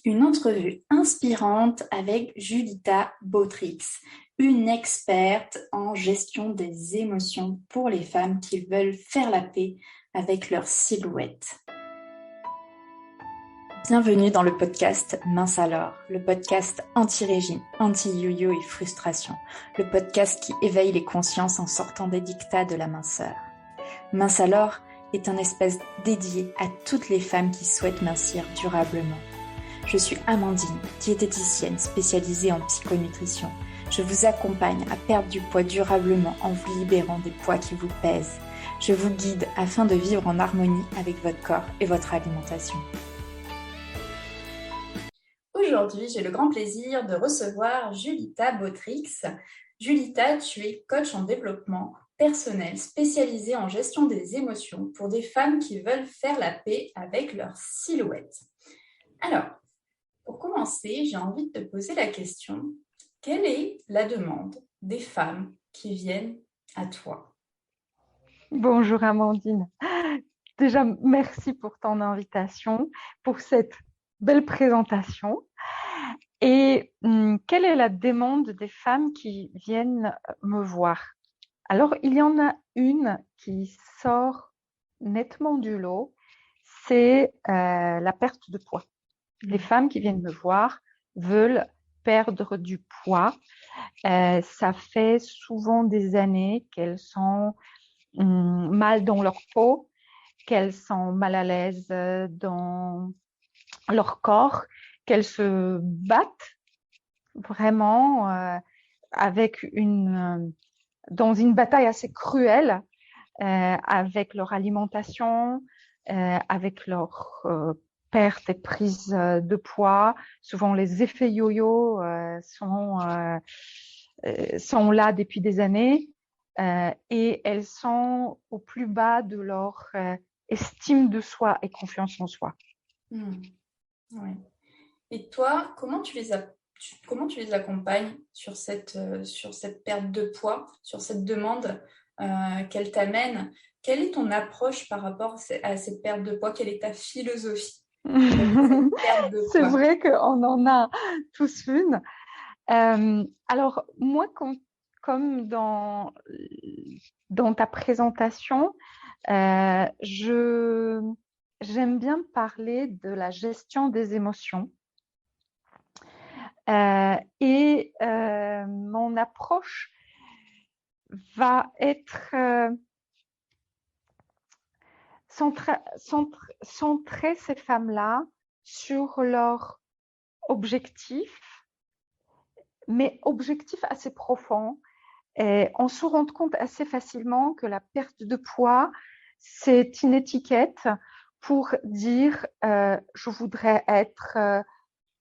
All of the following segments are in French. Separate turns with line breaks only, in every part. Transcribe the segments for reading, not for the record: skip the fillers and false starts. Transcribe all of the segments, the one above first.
Une entrevue inspirante avec Julita Bautrix, une experte en gestion des émotions pour les femmes qui veulent faire la paix avec leur silhouette. Bienvenue dans le podcast Mince alors, le podcast anti-régime, anti-yo-yo et frustration, le podcast qui éveille les consciences en sortant des dictats de la minceur. Mince alors est un espace dédié à toutes les femmes qui souhaitent mincir durablement. Je suis Amandine, diététicienne spécialisée en psychonutrition. Je vous accompagne à perdre du poids durablement en vous libérant des poids qui vous pèsent. Je vous guide afin de vivre en harmonie avec votre corps et votre alimentation. Aujourd'hui, j'ai le grand plaisir de recevoir Julita Bautrix. Julita, tu es coach en développement personnel spécialisée en gestion des émotions pour des femmes qui veulent faire la paix avec leur silhouette. Alors, pour commencer, j'ai envie de te poser la question, quelle est la demande des femmes qui viennent à toi?
Bonjour Amandine. Déjà, merci pour ton invitation, pour cette belle présentation. Et quelle est la demande des femmes qui viennent me voir? Alors, il y en a une qui sort nettement du lot, c'est la perte de poids. Les femmes qui viennent me voir veulent perdre du poids. Ça fait souvent des années qu'elles sont mal dans leur peau, qu'elles sont mal à l'aise dans leur corps, qu'elles se battent vraiment dans une bataille assez cruelle avec leur alimentation, avec leur perte et prise de poids. Souvent, les effets yo-yo sont là depuis des années. Et elles sont au plus bas de leur estime de soi et confiance en soi.
Oui. Et toi, comment tu les accompagnes sur cette perte de poids, sur cette demande qu'elles t'amènent? Quelle est ton approche par rapport à cette perte de poids? Quelle est ta philosophie cette perte de
C'est
poids?
vrai qu'on en a tous une. Alors, moi, comme dans ta présentation, j'aime bien parler de la gestion des émotions. Et mon approche va être centrer ces femmes-là sur leur objectif, mais objectif assez profond. Et on se rend compte assez facilement que la perte de poids, c'est une étiquette pour dire je voudrais être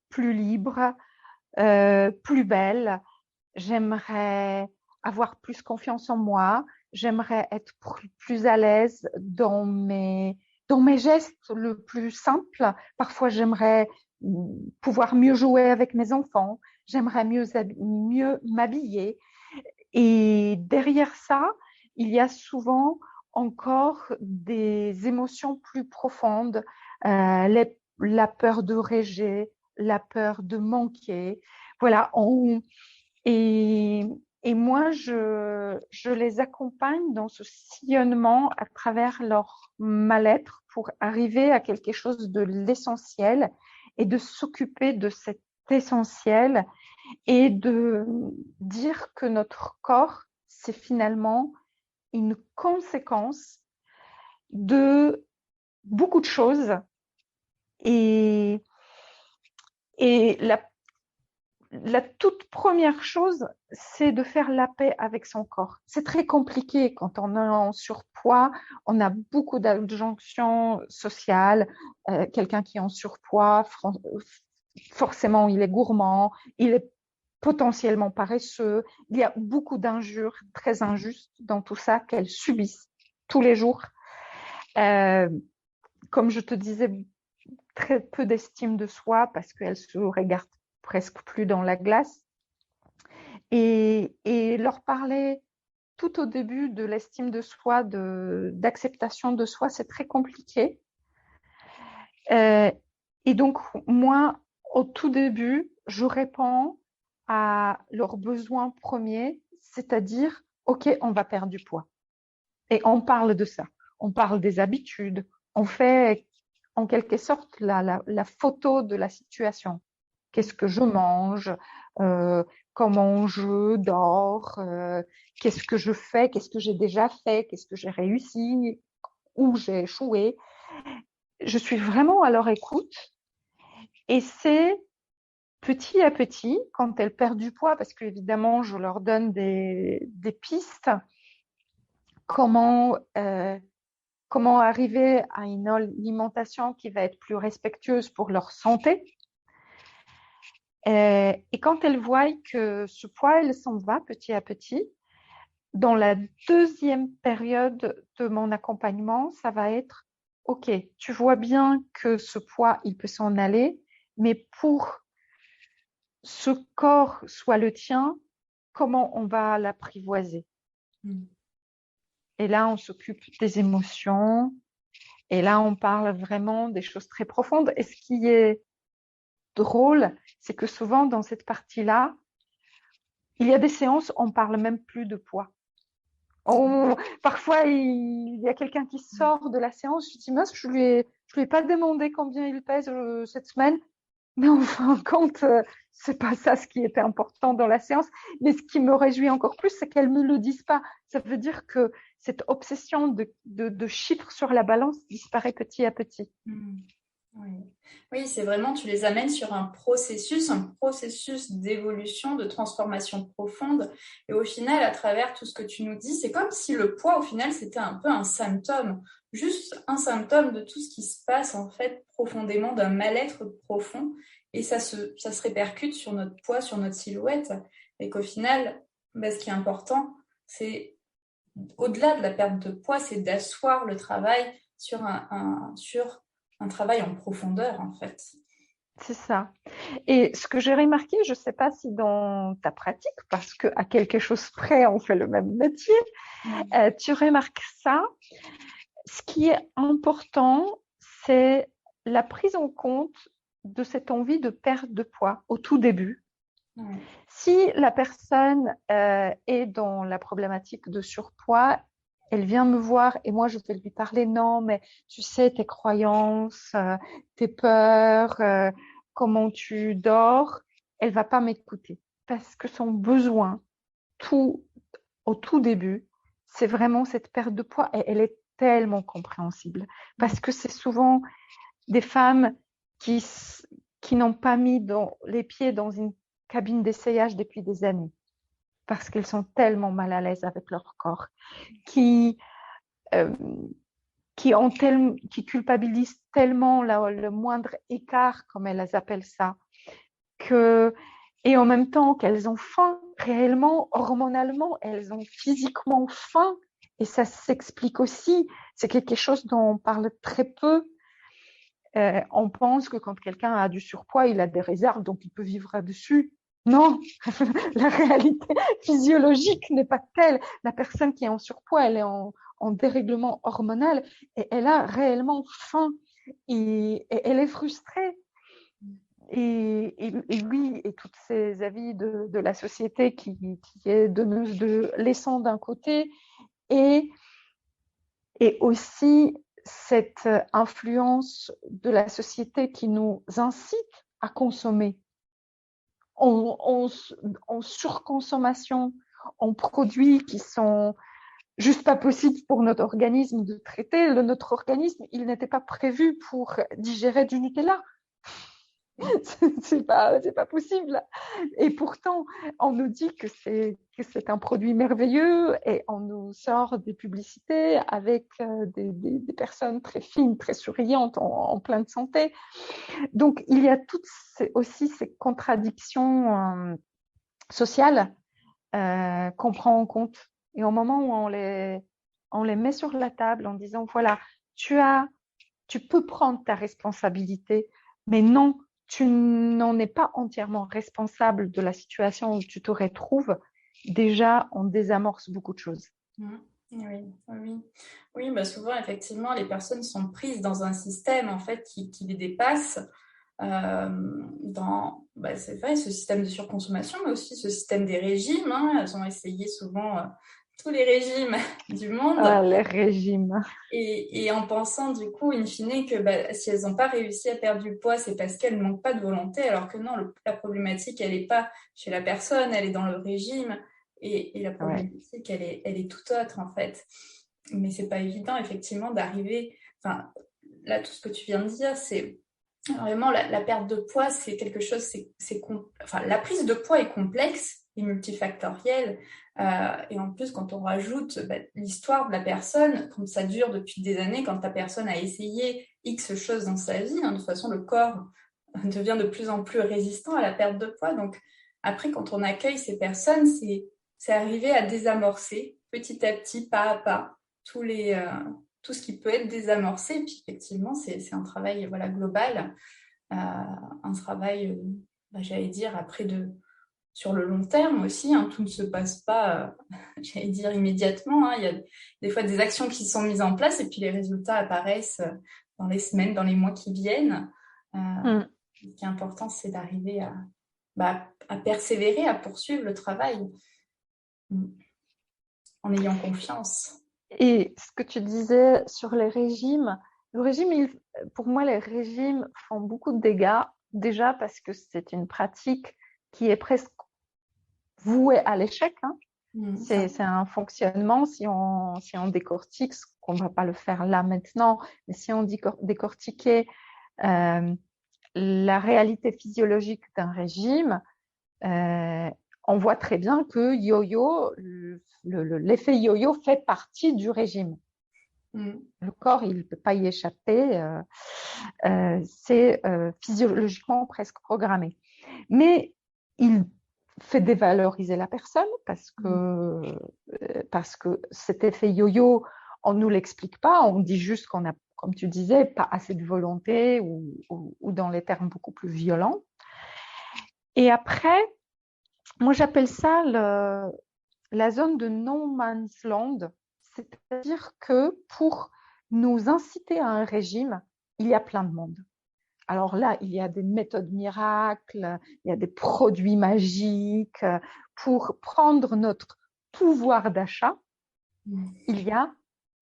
plus libre, plus belle, j'aimerais avoir plus confiance en moi, j'aimerais être plus à l'aise dans mes gestes le plus simples. Parfois, j'aimerais pouvoir mieux jouer avec mes enfants, j'aimerais mieux m'habiller. Et derrière ça, il y a souvent encore des émotions plus profondes, la peur de rejet, la peur de manquer. Voilà, et, et moi, je les accompagne dans ce sillonnement à travers leur mal-être pour arriver à quelque chose de l'essentiel et de s'occuper de cet essentiel et de dire que notre corps, c'est finalement une conséquence de beaucoup de choses. Et la toute première chose, c'est de faire la paix avec son corps. C'est très compliqué quand on est en surpoids. On a beaucoup d'injonctions sociales. Quelqu'un qui est en surpoids, forcément, il est gourmand, il est potentiellement paresseux. Il y a beaucoup d'injures très injustes dans tout ça qu'elles subissent tous les jours. Comme je te disais, très peu d'estime de soi parce qu'elles se regardent presque plus dans la glace. Et leur parler tout au début de l'estime de soi, d'acceptation de soi, c'est très compliqué. Et donc, moi, Au tout début, je réponds à leurs besoins premiers, c'est-à-dire, OK, on va perdre du poids. Et on parle de ça. On parle des habitudes. On fait en quelque sorte la photo de la situation. Qu'est-ce que je mange, euh, comment je dors, qu'est-ce que je fais, qu'est-ce que j'ai déjà fait, qu'est-ce que j'ai réussi, où j'ai échoué. Je suis vraiment à leur écoute et c'est petit à petit, quand elles perdent du poids, parce qu'évidemment, je leur donne des pistes, comment, comment arriver à une alimentation qui va être plus respectueuse pour leur santé. Et quand elles voient que ce poids, elle s'en va petit à petit, dans la deuxième période de mon accompagnement, ça va être, OK, tu vois bien que ce poids, il peut s'en aller, mais pour ce corps soit le tien, comment on va l'apprivoiser? Et là, on s'occupe des émotions, et là, on parle vraiment des choses très profondes. Et ce qui est drôle, c'est que souvent, dans cette partie-là, il y a des séances, on parle même plus de poids. Parfois, il y a quelqu'un qui sort de la séance, je dis, mince, je lui ai pas demandé combien il pèse cette semaine. Mais en fin de compte, c'est pas ça ce qui était important dans la séance. Mais ce qui me réjouit encore plus, c'est qu'elles me le disent pas. Ça veut dire que cette obsession de chiffres sur la balance disparaît petit à petit.
Oui. Oui, c'est vraiment, tu les amènes sur un processus d'évolution, de transformation profonde. Et au final, à travers tout ce que tu nous dis, c'est comme si le poids, au final, c'était un peu un symptôme, juste un symptôme de tout ce qui se passe, en fait, profondément, d'un mal-être profond. Et ça se répercute sur notre poids, sur notre silhouette. Et qu'au final, ce qui est important, c'est, au-delà de la perte de poids, c'est d'asseoir le travail sur sur un travail en profondeur, en fait.
C'est ça. Et ce que j'ai remarqué, je ne sais pas si dans ta pratique, parce qu'à quelque chose près, on fait le même métier, tu remarques ça. Ce qui est important, c'est la prise en compte de cette envie de perte de poids au tout début. Si la personne est dans la problématique de surpoids, elle vient me voir et moi je vais lui parler, non, mais tu sais, tes croyances, tes peurs, comment tu dors, elle va pas m'écouter parce que son besoin tout, au tout début, c'est vraiment cette perte de poids et elle est tellement compréhensible parce que c'est souvent des femmes qui, qui n'ont pas mis les pieds dans une cabine d'essayage depuis des années parce qu'elles sont tellement mal à l'aise avec leur corps, qui, euh, qui culpabilisent tellement le moindre écart, comme elles appellent ça, que, et en même temps qu'elles ont faim, réellement, hormonalement, elles ont physiquement faim. Et ça s'explique aussi. C'est quelque chose dont on parle très peu. On pense que quand quelqu'un a du surpoids, il a des réserves, donc il peut vivre dessus. Non, la réalité physiologique n'est pas telle. La personne qui est en surpoids, elle est en dérèglement hormonal et elle a réellement faim et elle est frustrée. Et lui, et tous ces avis de la société qui est donneuse de laissant d'un côté, et, et aussi cette influence de la société qui nous incite à consommer en surconsommation, en produits qui sont juste pas possibles pour notre organisme de traiter. Notre organisme, il n'était pas prévu pour digérer du Nutella. C'est pas possible. Et pourtant, on nous dit que c'est un produit merveilleux et on nous sort des publicités avec des personnes très fines, très souriantes, en pleine santé. Donc, il y a aussi ces contradictions sociales qu'on prend en compte. Et au moment où on les met sur la table en disant, voilà, tu peux prendre ta responsabilité, mais non, tu n'en es pas entièrement responsable de la situation où tu te retrouves. Déjà, on désamorce beaucoup de choses.
Oui, oui. Oui, souvent, effectivement, les personnes sont prises dans un système en fait qui les dépasse. c'est vrai, ce système de surconsommation, mais aussi ce système des régimes. Elles ont essayé souvent tous les régimes du monde.
Ah, les régimes.
Et en pensant du coup, in fine, que si elles n'ont pas réussi à perdre du poids, c'est parce qu'elles ne manquent pas de volonté, alors que non, la problématique, elle n'est pas chez la personne, elle est dans le régime, et la problématique, elle est tout autre en fait. Mais c'est pas évident, effectivement, d'arriver... Enfin, là, tout ce que tu viens de dire, c'est vraiment la perte de poids, c'est quelque chose... Enfin, la prise de poids est complexe et multifactorielle. Et en plus, quand on rajoute l'histoire de la personne, quand ça dure depuis des années, quand la personne a essayé X choses dans sa vie, de toute façon, le corps devient de plus en plus résistant à la perte de poids. Donc, après, quand on accueille ces personnes, c'est arriver à désamorcer petit à petit, pas à pas, tout ce qui peut être désamorcé. Et puis, effectivement, c'est un travail global, un travail, j'allais dire, après sur le long terme aussi, tout ne se passe pas, j'allais dire, immédiatement. Il y a des fois des actions qui sont mises en place et puis les résultats apparaissent dans les semaines, dans les mois qui viennent. Ce qui est important, c'est d'arriver à persévérer, à poursuivre le travail en ayant confiance.
Et ce que tu disais sur les régimes, pour moi, les régimes font beaucoup de dégâts, déjà parce que c'est une pratique qui est presque vouée à l'échec. C'est un fonctionnement, si on décortique, ce qu'on ne va pas le faire là maintenant, mais si on décortiquait la réalité physiologique d'un régime, on voit très bien que l'effet yo-yo fait partie du régime. Le corps, il ne peut pas y échapper. C'est physiologiquement presque programmé. Mais il fait dévaloriser la personne parce que cet effet yo-yo, on ne nous l'explique pas. On dit juste qu'on a, comme tu disais, pas assez de volonté ou dans les termes beaucoup plus violents. Et après, moi, j'appelle ça la zone de no man's land. C'est-à-dire que pour nous inciter à un régime, il y a plein de monde. Alors là, il y a des méthodes miracles, il y a des produits magiques. Pour prendre notre pouvoir d'achat, il y a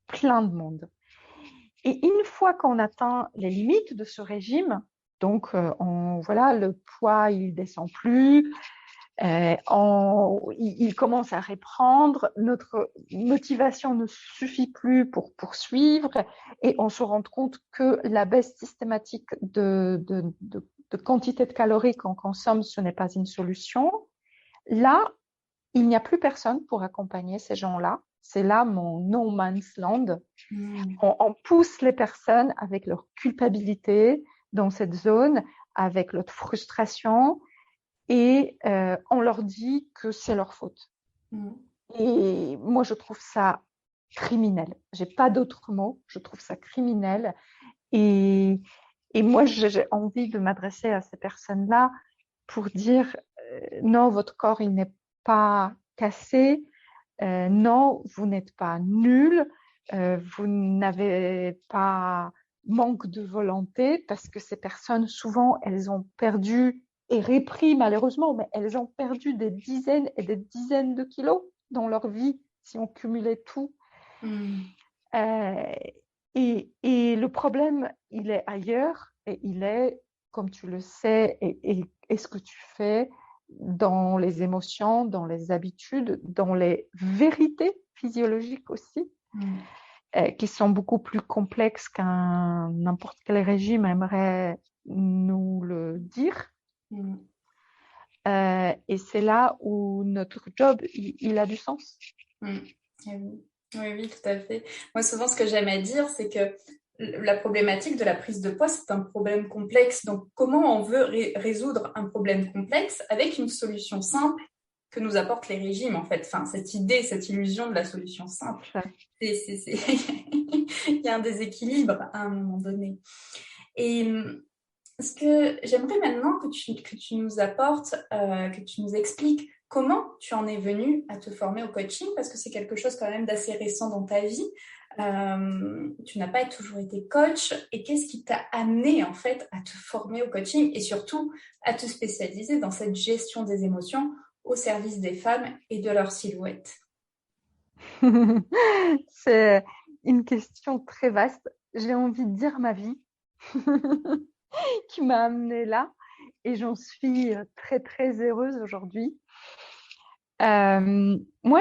plein de monde. Et une fois qu'on atteint les limites de ce régime, donc le poids, il ne descend plus, il commence à reprendre, notre motivation ne suffit plus pour poursuivre et on se rend compte que la baisse systématique de quantité de calories qu'on consomme, ce n'est pas une solution. Là, il n'y a plus personne pour accompagner ces gens-là. C'est là mon no man's land. On pousse les personnes avec leur culpabilité dans cette zone, avec leur frustration, et on leur dit que c'est leur faute. Et moi, je trouve ça criminel. J'ai pas d'autres mots. Je trouve ça criminel. Et moi, j'ai envie de m'adresser à ces personnes-là pour dire non, votre corps, il n'est pas cassé. Non, vous n'êtes pas nul. Vous n'avez pas manque de volonté parce que ces personnes, souvent, elles ont perdu et repris malheureusement, mais elles ont perdu des dizaines et des dizaines de kilos dans leur vie si on cumulait tout. Et le problème, il est ailleurs et il est, comme tu le sais, et ce que tu fais dans les émotions, dans les habitudes, dans les vérités physiologiques aussi, qui sont beaucoup plus complexes qu'un n'importe quel régime aimerait nous le dire. Et c'est là où notre job, il a du sens.
Oui, tout à fait. Moi, souvent, ce que j'aime à dire, c'est que la problématique de la prise de poids, c'est un problème complexe. Donc, comment on veut résoudre un problème complexe avec une solution simple que nous apportent les régimes, en fait. Enfin, cette idée, cette illusion de la solution simple. Il y a un déséquilibre à un moment donné. Et ce que j'aimerais maintenant que tu nous apportes, que tu nous expliques comment tu en es venue à te former au coaching, parce que c'est quelque chose quand même d'assez récent dans ta vie. Tu n'as pas toujours été coach. Et qu'est-ce qui t'a amené en fait à te former au coaching et surtout à te spécialiser dans cette gestion des émotions au service des femmes et de leur silhouette?
C'est une question très vaste. J'ai envie de dire ma vie qui m'a amenée là et j'en suis très très heureuse aujourd'hui. Moi,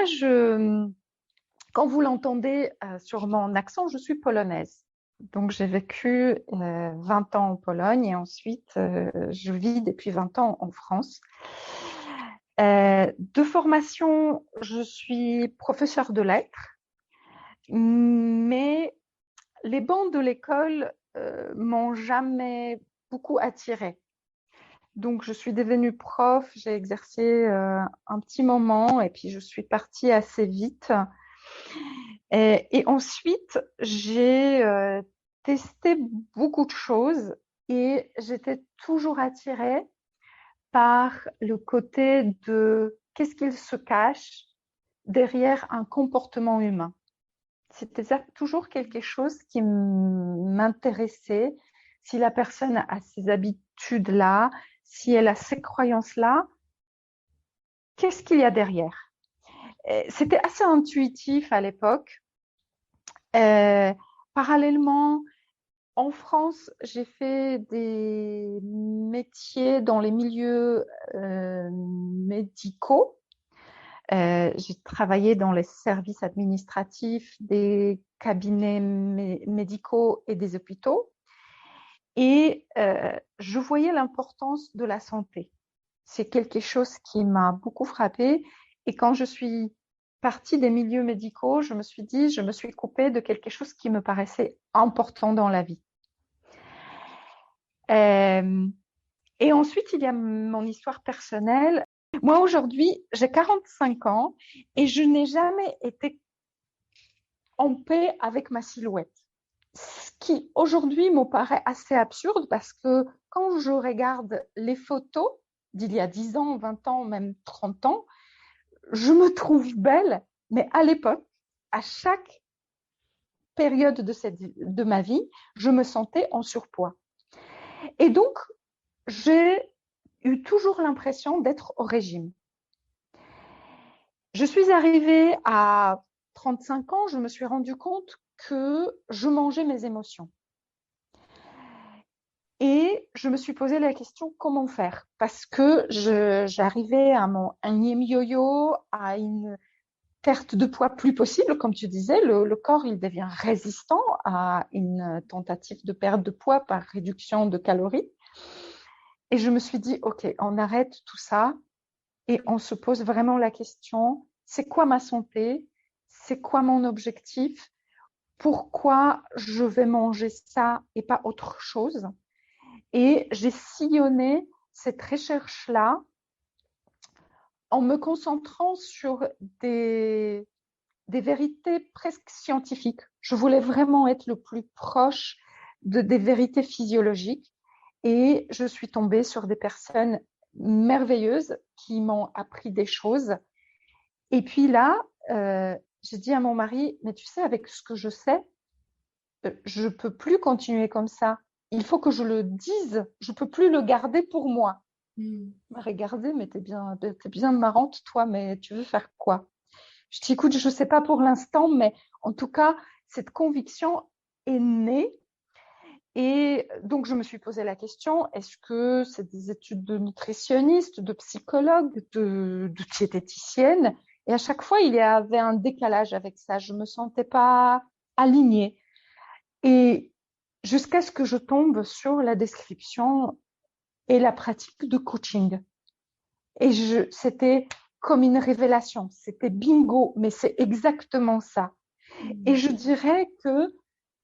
quand vous l'entendez sur mon accent, je suis polonaise. Donc, j'ai vécu 20 ans en Pologne et ensuite, je vis depuis 20 ans en France. De formation, je suis professeure de lettres, mais les bancs de l'école m'ont jamais beaucoup attirée. Donc, je suis devenue prof, j'ai exercé un petit moment et puis je suis partie assez vite. Et ensuite, j'ai testé beaucoup de choses et j'étais toujours attirée par le côté de qu'est-ce qu'il se cache derrière un comportement humain. C'était toujours quelque chose qui m'intéressait. Si la personne a ces habitudes-là, si elle a ces croyances-là, qu'est-ce qu'il y a derrière? C'était assez intuitif à l'époque. Parallèlement, en France, j'ai fait des métiers dans les milieux médicaux. J'ai travaillé dans les services administratifs des cabinets médicaux et des hôpitaux. Et je voyais l'importance de la santé. C'est quelque chose qui m'a beaucoup frappée. Et quand je suis partie des milieux médicaux, je me suis dit, je me suis coupée de quelque chose qui me paraissait important dans la vie. Et ensuite, il y a mon histoire personnelle. Moi, aujourd'hui, j'ai 45 ans et je n'ai jamais été en paix avec ma silhouette. Ce qui, aujourd'hui, me paraît assez absurde parce que quand je regarde les photos d'il y a 10 ans, 20 ans, même 30 ans, je me trouve belle, mais à l'époque, à chaque période de ma vie, je me sentais en surpoids. Et donc, j'ai eu toujours l'impression d'être au régime. Je suis arrivée à 35 ans, je me suis rendu compte que je mangeais mes émotions. Et je me suis posé la question comment faire parce que j'arrivais à mon énième yo-yo, à une perte de poids plus possible, comme tu disais, le corps il devient résistant à une tentative de perte de poids par réduction de calories. Et je me suis dit, OK, on arrête tout ça et on se pose vraiment la question, c'est quoi ma santé? C'est quoi mon objectif? Pourquoi je vais manger ça et pas autre chose? Et j'ai sillonné cette recherche-là en me concentrant sur des vérités presque scientifiques. Je voulais vraiment être le plus proche des vérités physiologiques et je suis tombée sur des personnes merveilleuses qui m'ont appris des choses. Et puis là, j'ai dit à mon mari, mais tu sais, avec ce que je sais, je ne peux plus continuer comme ça. Il faut que je le dise. Je ne peux plus le garder pour moi. Il m'a regardé, mais t'es bien marrante, toi, mais tu veux faire quoi? Je dis, écoute, je ne sais pas pour l'instant, mais en tout cas, cette conviction est née. Et donc, je me suis posé la question, est-ce que c'est des études de nutritionniste, de psychologue, de diététicienne? Et à chaque fois, il y avait un décalage avec ça. Je ne me sentais pas alignée. Et jusqu'à ce que je tombe sur la description et la pratique de coaching. Et c'était comme une révélation. C'était bingo, mais c'est exactement ça. Et je dirais que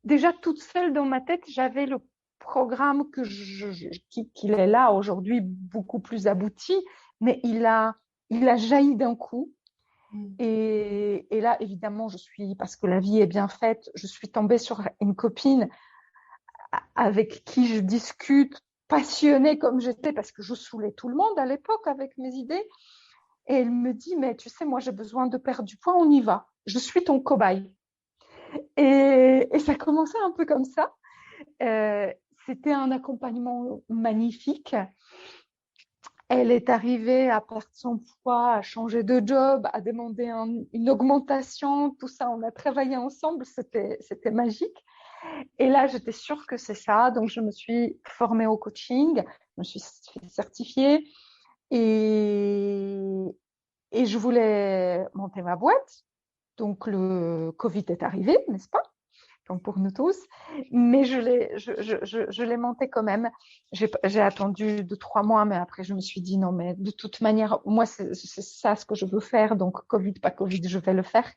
déjà toute seule dans ma tête, j'avais le programme qu'il est là aujourd'hui beaucoup plus abouti, mais il a jailli d'un coup. Et là, évidemment, parce que la vie est bien faite, je suis tombée sur une copine avec qui je discute, passionnée comme j'étais, parce que je saoulais tout le monde à l'époque avec mes idées. Et elle me dit, mais tu sais, moi j'ai besoin de perdre du poids, on y va. Je suis ton cobaye. Et ça commençait un peu comme ça. C'était un accompagnement magnifique. Elle est arrivée à perdre son poids, à changer de job, à demander une augmentation. Tout ça, on a travaillé ensemble. C'était magique. Et là, j'étais sûre que c'est ça. Donc, je me suis formée au coaching. Je me suis certifiée. Et, et je voulais monter ma boîte. Donc, le Covid est arrivé, n'est-ce pas? Donc pour nous tous, mais je l'ai monté quand même. J'ai attendu 2, 3 mois, mais après je me suis dit non, mais de toute manière, moi c'est ça ce que je veux faire, donc Covid, pas Covid, je vais le faire.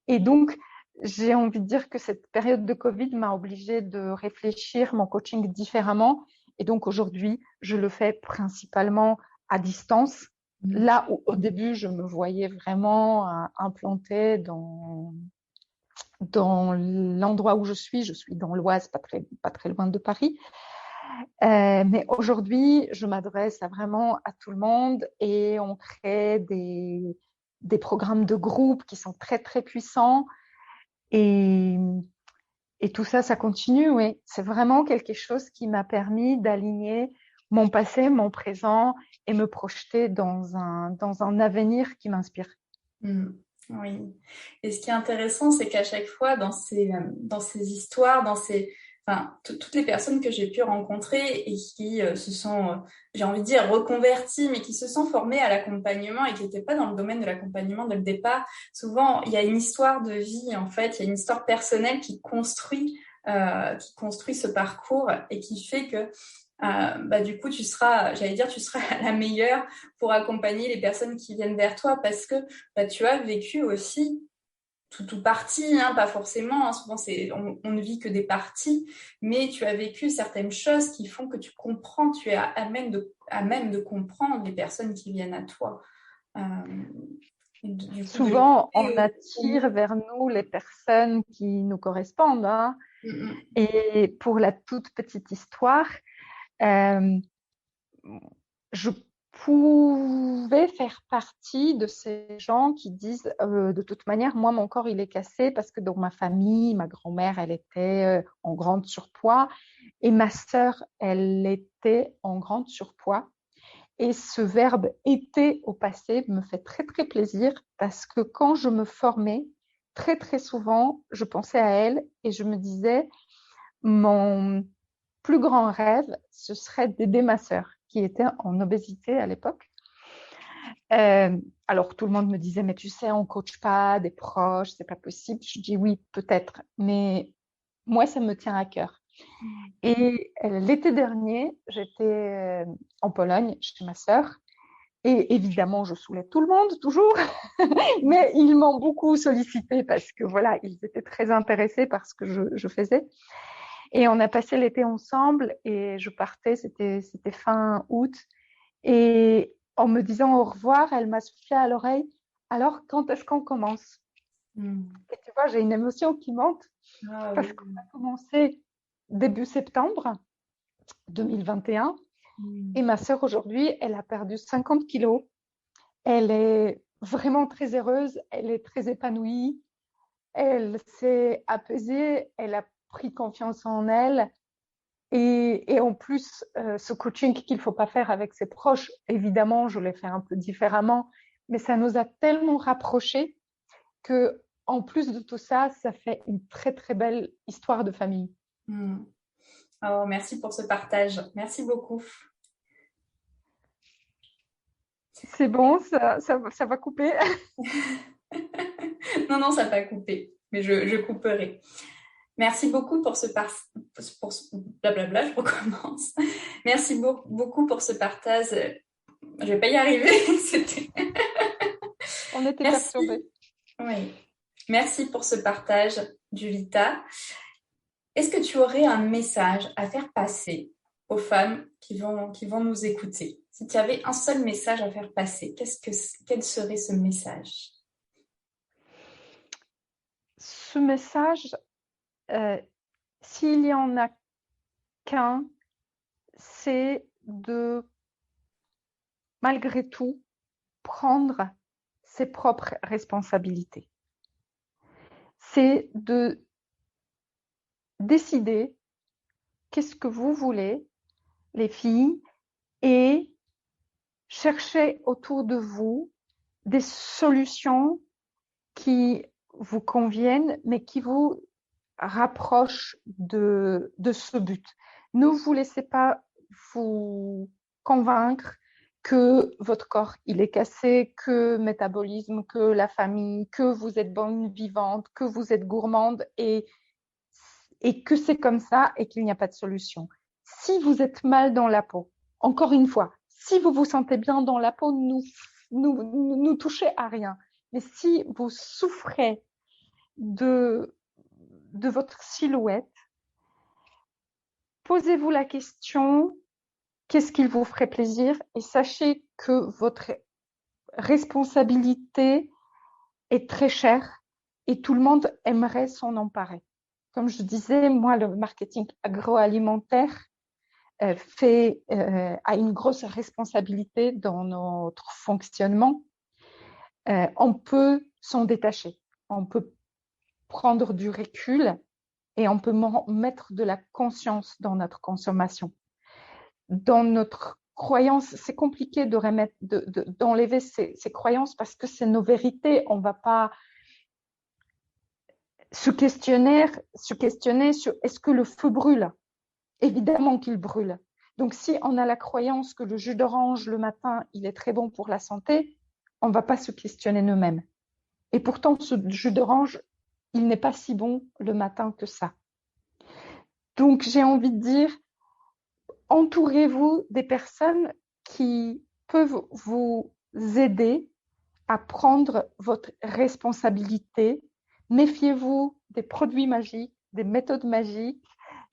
Et donc j'ai envie de dire que cette période de Covid m'a obligée de réfléchir mon coaching différemment. Et donc aujourd'hui, je le fais principalement à distance. Là où au début, je me voyais vraiment implantée dans l'endroit où je suis dans l'Oise, pas très loin de Paris. Mais aujourd'hui, je m'adresse vraiment à tout le monde et on crée des programmes de groupe qui sont très, très puissants. Et, et tout ça, ça continue, oui. C'est vraiment quelque chose qui m'a permis d'aligner mon passé, mon présent et me projeter dans un avenir qui m'inspire.
Mmh. Oui. Et ce qui est intéressant, c'est qu'à chaque fois, dans ces histoires, enfin, toutes les personnes que j'ai pu rencontrer et qui se sont, j'ai envie de dire, reconverties, mais qui se sont formées à l'accompagnement et qui n'étaient pas dans le domaine de l'accompagnement dès le départ, souvent, il y a une histoire de vie, en fait, il y a une histoire personnelle qui construit ce parcours et qui fait que du coup, tu seras la meilleure pour accompagner les personnes qui viennent vers toi parce que tu as vécu aussi tout partie, hein, pas forcément, hein, souvent on ne vit que des parties, mais tu as vécu certaines choses qui font que tu comprends, tu es à même de comprendre les personnes qui viennent à toi. Euh, du coup,
Souvent, on attire vers nous les personnes qui nous correspondent, hein. Et pour la toute petite histoire, euh, je pouvais faire partie de ces gens qui disent de toute manière, moi, mon corps, il est cassé parce que dans ma famille, ma grand-mère, elle était en grande surpoids et ma sœur, elle était en grande surpoids. Et ce verbe était au passé me fait très, très plaisir parce que quand je me formais, très, très souvent, je pensais à elle et je me disais, mon plus grand rêve, ce serait d'aider ma sœur qui était en obésité à l'époque. Alors tout le monde me disait, mais tu sais, on ne coach pas des proches, c'est pas possible. Je dis oui, peut-être, mais moi, ça me tient à cœur. Et l'été dernier, j'étais en Pologne chez ma sœur. Et évidemment, je saoulais tout le monde, toujours, mais ils m'ont beaucoup sollicité parce que voilà, ils étaient très intéressés par ce que je faisais. Et on a passé l'été ensemble et je partais, c'était fin août. Et en me disant au revoir, elle m'a soufflé à l'oreille, alors quand est-ce qu'on commence? Et tu vois, j'ai une émotion qui monte parce qu'on a commencé début septembre 2021 et ma sœur aujourd'hui, elle a perdu 50 kilos. Elle est vraiment très heureuse, elle est très épanouie, elle s'est apaisée, elle a pris confiance en elle. Et en plus, ce coaching qu'il ne faut pas faire avec ses proches, évidemment, je l'ai fait un peu différemment, mais ça nous a tellement rapprochés que, en plus de tout ça, ça fait une très, très belle histoire de famille.
Oh, merci pour ce partage. Merci beaucoup.
C'est bon, ça va couper.
Non, ça va couper, mais je couperai. Merci beaucoup pour blablabla, je recommence. Merci beaucoup pour ce partage. Je vais pas y arriver.
On était
Merci.
perturbés.
Oui. Merci pour ce partage, Julita. Est-ce que tu aurais un message à faire passer aux femmes qui vont nous écouter? Si tu avais un seul message à faire passer, quel serait ce message?
Ce message, s'il y en a qu'un, c'est de, malgré tout, prendre ses propres responsabilités. C'est de décidez qu'est-ce que vous voulez, les filles, et cherchez autour de vous des solutions qui vous conviennent, mais qui vous rapprochent de ce but. Ne vous laissez pas vous convaincre que votre corps il est cassé, que métabolisme, que la famille, que vous êtes bonne vivante, que vous êtes gourmande et que c'est comme ça et qu'il n'y a pas de solution. Si vous êtes mal dans la peau, encore une fois, si vous vous sentez bien dans la peau, nous touchez à rien. Mais si vous souffrez de votre silhouette, posez-vous la question, qu'est-ce qu'il vous ferait plaisir? Et sachez que votre responsabilité est très chère et tout le monde aimerait s'en emparer. Comme je disais, moi, le marketing agroalimentaire a une grosse responsabilité dans notre fonctionnement. On peut s'en détacher, on peut prendre du recul et on peut mettre de la conscience dans notre consommation. Dans notre croyance, c'est compliqué d'enlever ces croyances parce que c'est nos vérités. On ne va pas se questionner sur est-ce que le feu brûle? Évidemment qu'il brûle. Donc, si on a la croyance que le jus d'orange le matin, il est très bon pour la santé, on ne va pas se questionner nous-mêmes. Et pourtant, ce jus d'orange, il n'est pas si bon le matin que ça. Donc, j'ai envie de dire, entourez-vous des personnes qui peuvent vous aider à prendre votre responsabilité. Méfiez-vous des produits magiques, des méthodes magiques,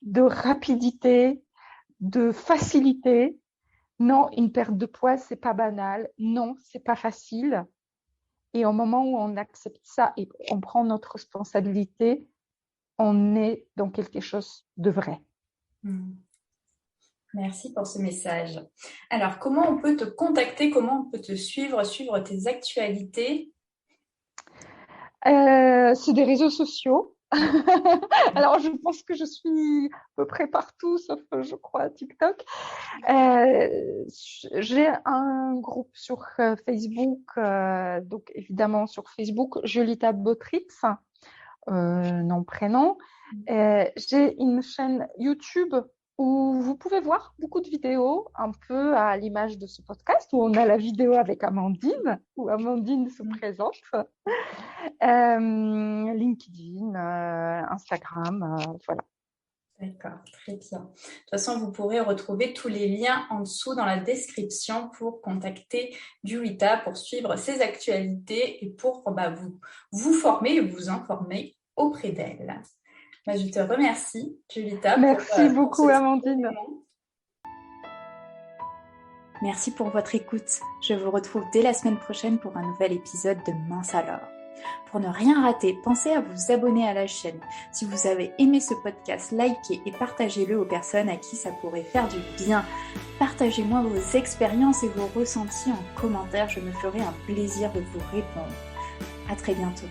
de rapidité, de facilité. Non, une perte de poids, c'est pas banal. Non, c'est pas facile. Et au moment où on accepte ça et on prend notre responsabilité, on est dans quelque chose de vrai.
Merci pour ce message. Alors, comment on peut te contacter? Comment on peut te suivre tes actualités?
C'est des réseaux sociaux. Alors, je pense que je suis à peu près partout, sauf, je crois, TikTok. J'ai un groupe sur Facebook, donc évidemment sur Facebook, Jolita Botritz, nom, prénom. J'ai une chaîne YouTube où vous pouvez voir beaucoup de vidéos, un peu à l'image de ce podcast, où on a la vidéo avec Amandine, où Amandine se présente. LinkedIn, Instagram, voilà.
D'accord, très bien. De toute façon, vous pourrez retrouver tous les liens en dessous dans la description pour contacter Julita, pour suivre ses actualités et pour vous former et vous informer auprès d'elle. Je te remercie, Julita.
Merci beaucoup, Amandine.
Merci pour votre écoute. Je vous retrouve dès la semaine prochaine pour un nouvel épisode de Mince alors. Pour ne rien rater, pensez à vous abonner à la chaîne. Si vous avez aimé ce podcast, likez et partagez-le aux personnes à qui ça pourrait faire du bien. Partagez-moi vos expériences et vos ressentis en commentaire. Je me ferai un plaisir de vous répondre. À très bientôt.